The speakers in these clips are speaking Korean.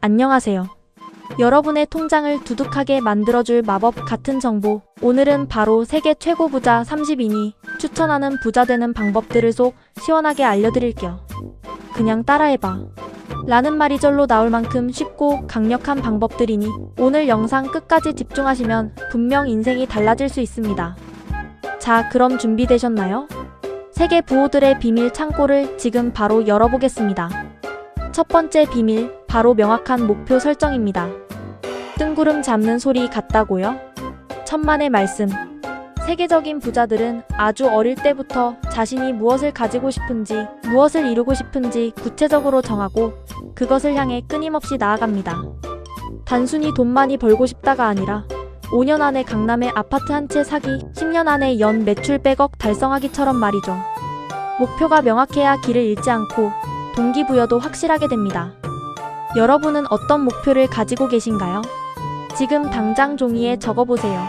안녕하세요. 여러분의 통장을 두둑하게 만들어줄 마법 같은 정보. 오늘은 바로 세계 최고 부자 30인이 추천하는 부자 되는 방법들을 속 시원하게 알려드릴게요. 그냥 따라해봐 라는 말이 절로 나올 만큼 쉽고 강력한 방법들이니 오늘 영상 끝까지 집중하시면 분명 인생이 달라질 수 있습니다. 자, 그럼 준비되셨나요? 세계 부호들의 비밀 창고를 지금 바로 열어보겠습니다. 첫 번째 비밀, 바로 명확한 목표 설정입니다. 뜬구름 잡는 소리 같다고요? 천만의 말씀. 세계적인 부자들은 아주 어릴 때부터 자신이 무엇을 가지고 싶은지, 무엇을 이루고 싶은지 구체적으로 정하고 그것을 향해 끊임없이 나아갑니다. 단순히 돈 많이 벌고 싶다가 아니라 5년 안에 강남에 아파트 한 채 사기, 10년 안에 연 매출 100억 달성하기처럼 말이죠. 목표가 명확해야 길을 잃지 않고 동기부여도 확실하게 됩니다. 여러분은 어떤 목표를 가지고 계신가요? 지금 당장 종이에 적어보세요.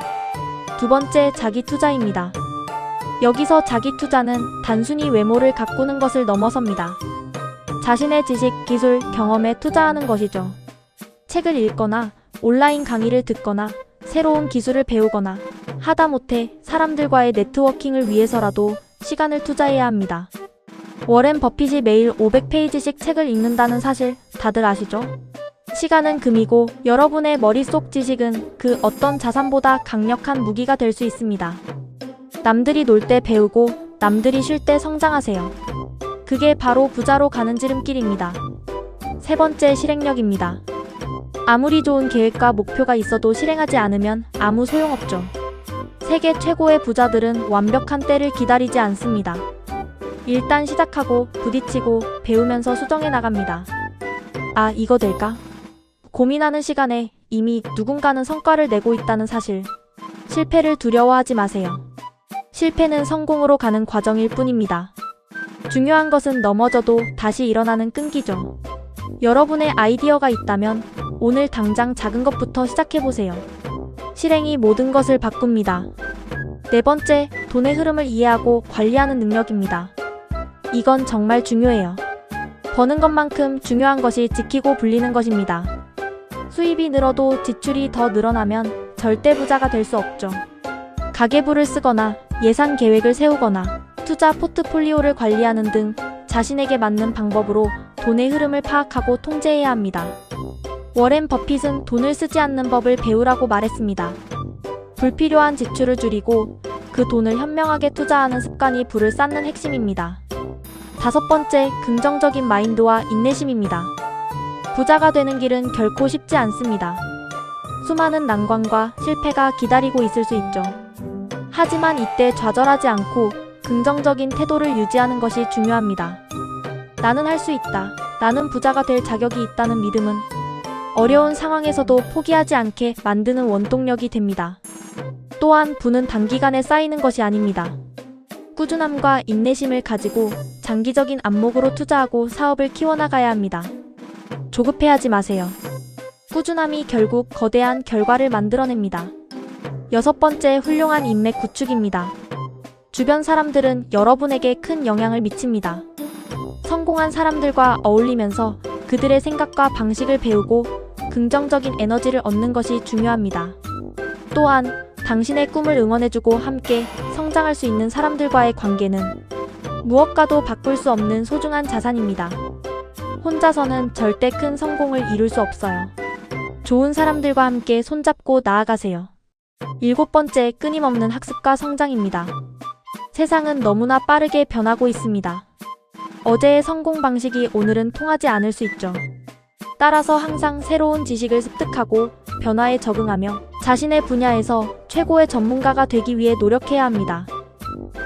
두 번째, 자기 투자입니다. 여기서 자기 투자는 단순히 외모를 가꾸는 것을 넘어섭니다. 자신의 지식, 기술, 경험에 투자하는 것이죠. 책을 읽거나 온라인 강의를 듣거나 새로운 기술을 배우거나 하다못해 사람들과의 네트워킹을 위해서라도 시간을 투자해야 합니다. 워렌 버핏이 매일 500페이지씩 책을 읽는다는 사실 다들 아시죠? 시간은 금이고 여러분의 머릿속 지식은 그 어떤 자산보다 강력한 무기가 될 수 있습니다. 남들이 놀 때 배우고 남들이 쉴 때 성장하세요. 그게 바로 부자로 가는 지름길입니다. 세 번째, 실행력입니다. 아무리 좋은 계획과 목표가 있어도 실행하지 않으면 아무 소용없죠. 세계 최고의 부자들은 완벽한 때를 기다리지 않습니다. 일단 시작하고 부딪히고 배우면서 수정해 나갑니다. 아, 이거 될까? 고민하는 시간에 이미 누군가는 성과를 내고 있다는 사실. 실패를 두려워하지 마세요. 실패는 성공으로 가는 과정일 뿐입니다. 중요한 것은 넘어져도 다시 일어나는 끈기죠. 여러분의 아이디어가 있다면 오늘 당장 작은 것부터 시작해보세요. 실행이 모든 것을 바꿉니다. 네 번째, 돈의 흐름을 이해하고 관리하는 능력입니다. 이건 정말 중요해요. 버는 것만큼 중요한 것이 지키고 불리는 것입니다. 수입이 늘어도 지출이 더 늘어나면 절대 부자가 될 수 없죠. 가계부를 쓰거나 예산 계획을 세우거나 투자 포트폴리오를 관리하는 등 자신에게 맞는 방법으로 돈의 흐름을 파악하고 통제해야 합니다. 워렌 버핏은 돈을 쓰지 않는 법을 배우라고 말했습니다. 불필요한 지출을 줄이고 그 돈을 현명하게 투자하는 습관이 부를 쌓는 핵심입니다. 다섯 번째, 긍정적인 마인드와 인내심입니다. 부자가 되는 길은 결코 쉽지 않습니다. 수많은 난관과 실패가 기다리고 있을 수 있죠. 하지만 이때 좌절하지 않고 긍정적인 태도를 유지하는 것이 중요합니다. 나는 할 수 있다. 나는 부자가 될 자격이 있다는 믿음은 어려운 상황에서도 포기하지 않게 만드는 원동력이 됩니다. 또한 부는 단기간에 쌓이는 것이 아닙니다. 꾸준함과 인내심을 가지고 장기적인 안목으로 투자하고 사업을 키워나가야 합니다. 조급해하지 마세요. 꾸준함이 결국 거대한 결과를 만들어냅니다. 여섯 번째, 훌륭한 인맥 구축입니다. 주변 사람들은 여러분에게 큰 영향을 미칩니다. 성공한 사람들과 어울리면서 그들의 생각과 방식을 배우고 긍정적인 에너지를 얻는 것이 중요합니다. 또한 당신의 꿈을 응원해주고 함께 성장할 수 있는 사람들과의 관계는 무엇과도 바꿀 수 없는 소중한 자산입니다. 혼자서는 절대 큰 성공을 이룰 수 없어요. 좋은 사람들과 함께 손잡고 나아가세요. 일곱 번째, 끊임없는 학습과 성장입니다. 세상은 너무나 빠르게 변하고 있습니다. 어제의 성공 방식이 오늘은 통하지 않을 수 있죠. 따라서 항상 새로운 지식을 습득하고 변화에 적응하며 자신의 분야에서 최고의 전문가가 되기 위해 노력해야 합니다.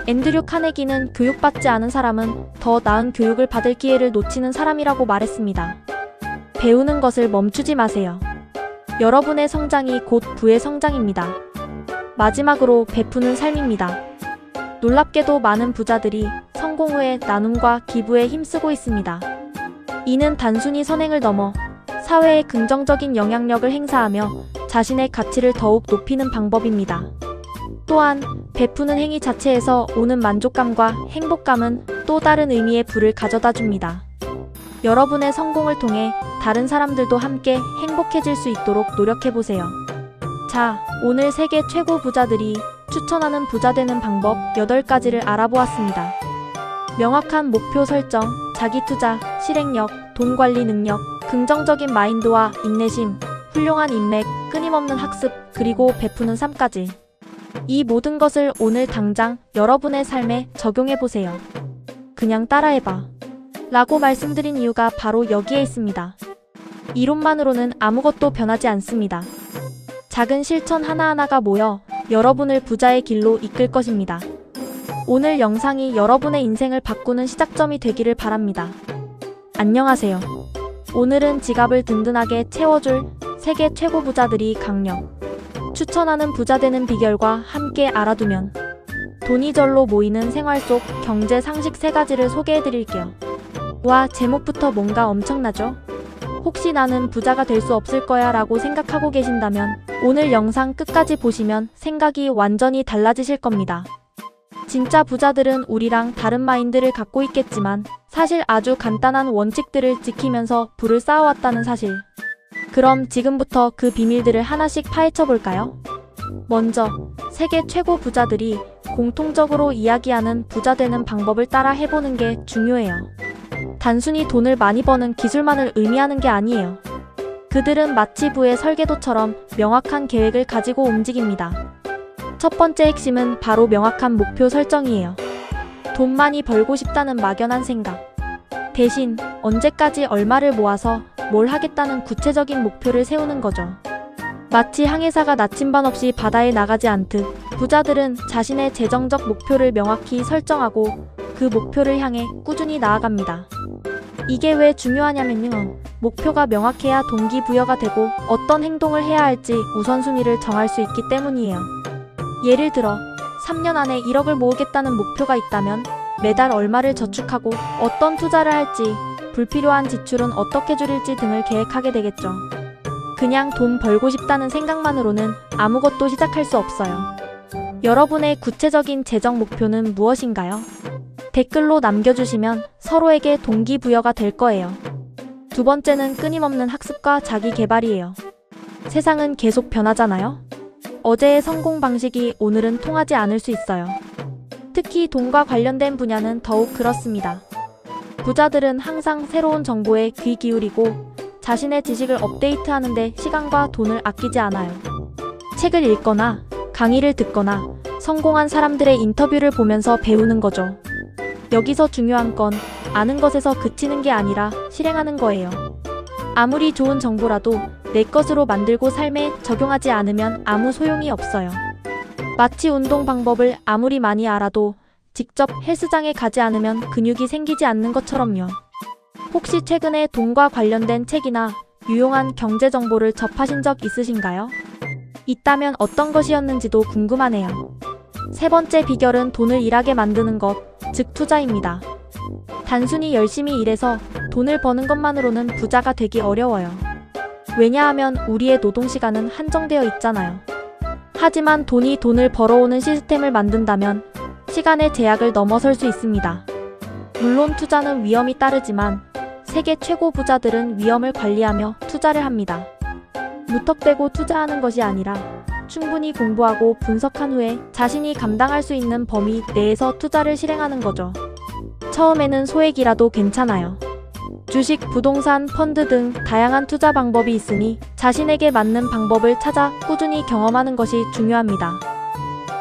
앤드류 카네기는 교육받지 않은 사람은 더 나은 교육을 받을 기회를 놓치는 사람이라고 말했습니다. 배우는 것을 멈추지 마세요. 여러분의 성장이 곧 부의 성장입니다. 마지막으로 베푸는 삶입니다. 놀랍게도 많은 부자들이 성공 후에 나눔과 기부에 힘쓰고 있습니다. 이는 단순히 선행을 넘어 사회에 긍정적인 영향력을 행사하며 자신의 가치를 더욱 높이는 방법입니다. 또한 베푸는 행위 자체에서 오는 만족감과 행복감은 또 다른 의미의 부를 가져다 줍니다. 여러분의 성공을 통해 다른 사람들도 함께 행복해질 수 있도록 노력해보세요. 자, 오늘 세계 최고 부자들이 추천하는 부자 되는 방법 8가지를 알아보았습니다. 명확한 목표 설정, 자기 투자, 실행력, 돈 관리 능력, 긍정적인 마인드와 인내심, 훌륭한 인맥, 끊임없는 학습, 그리고 베푸는 삶까지. 이 모든 것을 오늘 당장 여러분의 삶에 적용해보세요. 그냥 따라해봐. 라고 말씀드린 이유가 바로 여기에 있습니다. 이론만으로는 아무것도 변하지 않습니다. 작은 실천 하나하나가 모여 여러분을 부자의 길로 이끌 것입니다. 오늘 영상이 여러분의 인생을 바꾸는 시작점이 되기를 바랍니다. 안녕하세요. 오늘은 지갑을 든든하게 채워줄 세계 최고 부자들이 강력 추천하는 부자 되는 비결과 함께 알아두면 돈이 절로 모이는 생활 속 경제 상식 3가지를 소개해드릴게요. 와, 제목부터 뭔가 엄청나죠? 혹시 나는 부자가 될 수 없을 거야 라고 생각하고 계신다면 오늘 영상 끝까지 보시면 생각이 완전히 달라지실 겁니다. 진짜 부자들은 우리랑 다른 마인드를 갖고 있겠지만 사실 아주 간단한 원칙들을 지키면서 부를 쌓아왔다는 사실. 그럼 지금부터 그 비밀들을 하나씩 파헤쳐 볼까요? 먼저, 세계 최고 부자들이 공통적으로 이야기하는 부자 되는 방법을 따라 해보는 게 중요해요. 단순히 돈을 많이 버는 기술만을 의미하는 게 아니에요. 그들은 마치 부의 설계도처럼 명확한 계획을 가지고 움직입니다. 첫 번째 핵심은 바로 명확한 목표 설정이에요. 돈 많이 벌고 싶다는 막연한 생각. 대신 언제까지 얼마를 모아서 뭘 하겠다는 구체적인 목표를 세우는 거죠. 마치 항해사가 나침반 없이 바다에 나가지 않듯 부자들은 자신의 재정적 목표를 명확히 설정하고 그 목표를 향해 꾸준히 나아갑니다. 이게 왜 중요하냐면요. 목표가 명확해야 동기부여가 되고 어떤 행동을 해야 할지 우선순위를 정할 수 있기 때문이에요. 예를 들어 3년 안에 1억을 모으겠다는 목표가 있다면 매달 얼마를 저축하고 어떤 투자를 할지, 불필요한 지출은 어떻게 줄일지 등을 계획하게 되겠죠. 그냥 돈 벌고 싶다는 생각만으로는 아무것도 시작할 수 없어요. 여러분의 구체적인 재정 목표는 무엇인가요? 댓글로 남겨주시면 서로에게 동기부여가 될 거예요. 두 번째는 끊임없는 학습과 자기 개발이에요. 세상은 계속 변하잖아요? 어제의 성공 방식이 오늘은 통하지 않을 수 있어요. 특히 돈과 관련된 분야는 더욱 그렇습니다. 부자들은 항상 새로운 정보에 귀 기울이고 자신의 지식을 업데이트하는 데 시간과 돈을 아끼지 않아요. 책을 읽거나 강의를 듣거나 성공한 사람들의 인터뷰를 보면서 배우는 거죠. 여기서 중요한 건 아는 것에서 그치는 게 아니라 실행하는 거예요. 아무리 좋은 정보라도 내 것으로 만들고 삶에 적용하지 않으면 아무 소용이 없어요. 마치 운동 방법을 아무리 많이 알아도 직접 헬스장에 가지 않으면 근육이 생기지 않는 것처럼요. 혹시 최근에 돈과 관련된 책이나 유용한 경제 정보를 접하신 적 있으신가요? 있다면 어떤 것이었는지도 궁금하네요. 세 번째 비결은 돈을 일하게 만드는 것, 즉 투자입니다. 단순히 열심히 일해서 돈을 버는 것만으로는 부자가 되기 어려워요. 왜냐하면 우리의 노동시간은 한정되어 있잖아요. 하지만 돈이 돈을 벌어오는 시스템을 만든다면 시간의 제약을 넘어설 수 있습니다. 물론 투자는 위험이 따르지만 세계 최고 부자들은 위험을 관리하며 투자를 합니다. 무턱대고 투자하는 것이 아니라 충분히 공부하고 분석한 후에 자신이 감당할 수 있는 범위 내에서 투자를 실행하는 거죠. 처음에는 소액이라도 괜찮아요. 주식, 부동산, 펀드 등 다양한 투자 방법이 있으니 자신에게 맞는 방법을 찾아 꾸준히 경험하는 것이 중요합니다.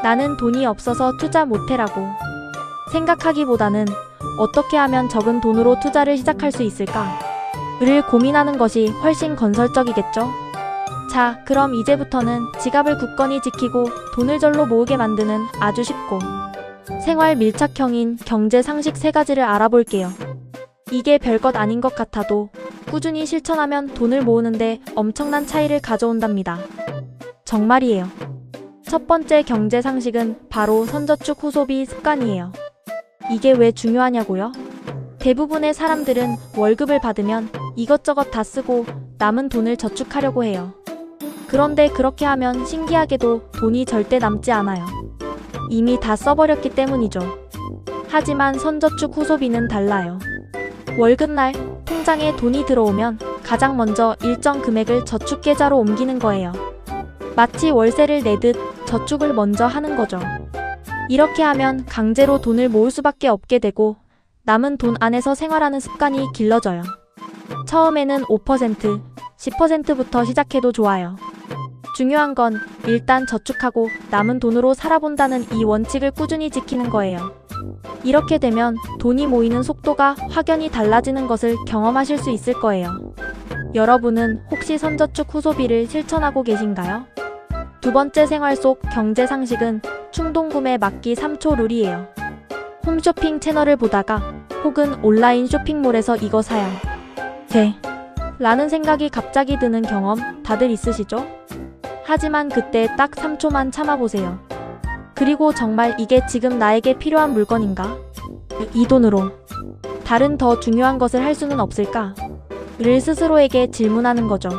나는 돈이 없어서 투자 못해라고 생각하기보다는 어떻게 하면 적은 돈으로 투자를 시작할 수 있을까?를 고민하는 것이 훨씬 건설적이겠죠? 자, 그럼 이제부터는 지갑을 굳건히 지키고 돈을 절로 모으게 만드는 아주 쉽고 생활 밀착형인 경제 상식 3가지를 알아볼게요. 이게 별것 아닌 것 같아도 꾸준히 실천하면 돈을 모으는데 엄청난 차이를 가져온답니다. 정말이에요. 첫 번째 경제 상식은 바로 선저축 후소비 습관이에요. 이게 왜 중요하냐고요? 대부분의 사람들은 월급을 받으면 이것저것 다 쓰고 남은 돈을 저축하려고 해요. 그런데 그렇게 하면 신기하게도 돈이 절대 남지 않아요. 이미 다 써버렸기 때문이죠. 하지만 선저축 후소비는 달라요. 월급날 통장에 돈이 들어오면 가장 먼저 일정 금액을 저축계좌로 옮기는 거예요. 마치 월세를 내듯 저축을 먼저 하는 거죠. 이렇게 하면 강제로 돈을 모을 수밖에 없게 되고 남은 돈 안에서 생활하는 습관이 길러져요. 처음에는 5%, 10%부터 시작해도 좋아요. 중요한 건 일단 저축하고 남은 돈으로 살아본다는 이 원칙을 꾸준히 지키는 거예요. 이렇게 되면 돈이 모이는 속도가 확연히 달라지는 것을 경험하실 수 있을 거예요. 여러분은 혹시 선저축 후소비를 실천하고 계신가요? 두 번째 생활 속 경제 상식은 충동구매 막기 3초 룰이에요. 홈쇼핑 채널을 보다가 혹은 온라인 쇼핑몰에서 이거 사야 돼 라는 생각이 갑자기 드는 경험 다들 있으시죠? 하지만 그때 딱 3초만 참아보세요. 그리고 정말 이게 지금 나에게 필요한 물건인가? 이 돈으로 다른 더 중요한 것을 할 수는 없을까? 를 스스로에게 질문하는 거죠.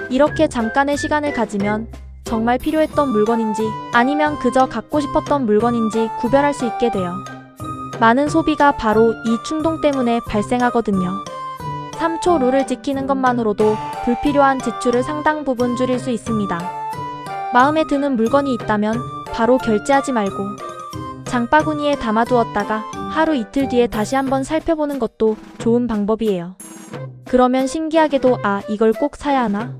이렇게 잠깐의 시간을 가지면 정말 필요했던 물건인지 아니면 그저 갖고 싶었던 물건인지 구별할 수 있게 돼요. 많은 소비가 바로 이 충동 때문에 발생하거든요. 3초 룰을 지키는 것만으로도 불필요한 지출을 상당 부분 줄일 수 있습니다. 마음에 드는 물건이 있다면 바로 결제하지 말고 장바구니에 담아두었다가 하루 이틀 뒤에 다시 한번 살펴보는 것도 좋은 방법이에요. 그러면 신기하게도 이걸 꼭 사야 하나?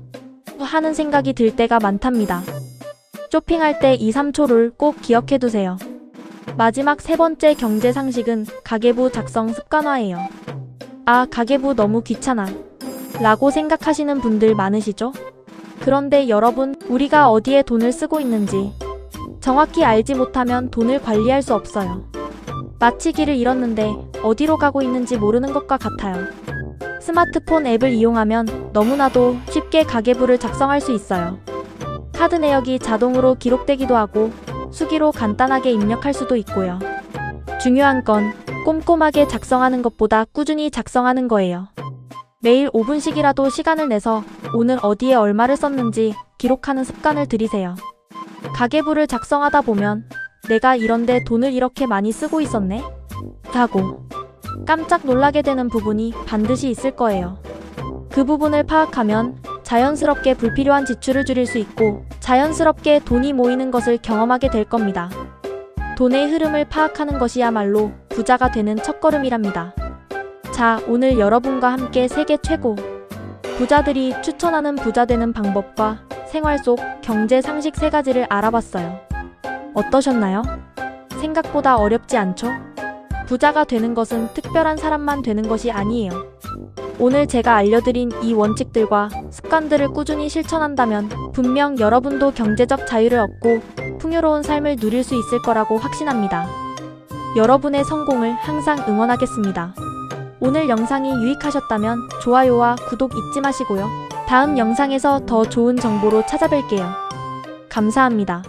하는 생각이 들 때가 많답니다. 쇼핑할 때 이 3초 룰 꼭 기억해두세요. 마지막 세 번째 경제 상식은 가계부 작성 습관화예요. 가계부 너무 귀찮아 라고 생각하시는 분들 많으시죠? 그런데 여러분, 우리가 어디에 돈을 쓰고 있는지 정확히 알지 못하면 돈을 관리할 수 없어요. 마치 길을 잃었는데 어디로 가고 있는지 모르는 것과 같아요. 스마트폰 앱을 이용하면 너무나도 쉽게 가계부를 작성할 수 있어요. 카드 내역이 자동으로 기록되기도 하고 수기로 간단하게 입력할 수도 있고요. 중요한 건 꼼꼼하게 작성하는 것보다 꾸준히 작성하는 거예요. 매일 5분씩이라도 시간을 내서 오늘 어디에 얼마를 썼는지 기록하는 습관을 들이세요. 가계부를 작성하다 보면 내가 이런데 돈을 이렇게 많이 쓰고 있었네? 하고 깜짝 놀라게 되는 부분이 반드시 있을 거예요. 그 부분을 파악하면 자연스럽게 불필요한 지출을 줄일 수 있고 자연스럽게 돈이 모이는 것을 경험하게 될 겁니다. 돈의 흐름을 파악하는 것이야말로 부자가 되는 첫걸음이랍니다. 자, 오늘 여러분과 함께 세계 최고 부자들이 추천하는 부자 되는 방법과 생활 속 경제 상식 3가지를 알아봤어요. 어떠셨나요? 생각보다 어렵지 않죠? 부자가 되는 것은 특별한 사람만 되는 것이 아니에요. 오늘 제가 알려드린 이 원칙들과 습관들을 꾸준히 실천한다면 분명 여러분도 경제적 자유를 얻고 풍요로운 삶을 누릴 수 있을 거라고 확신합니다. 여러분의 성공을 항상 응원하겠습니다. 오늘 영상이 유익하셨다면 좋아요와 구독 잊지 마시고요. 다음 영상에서 더 좋은 정보로 찾아뵐게요. 감사합니다.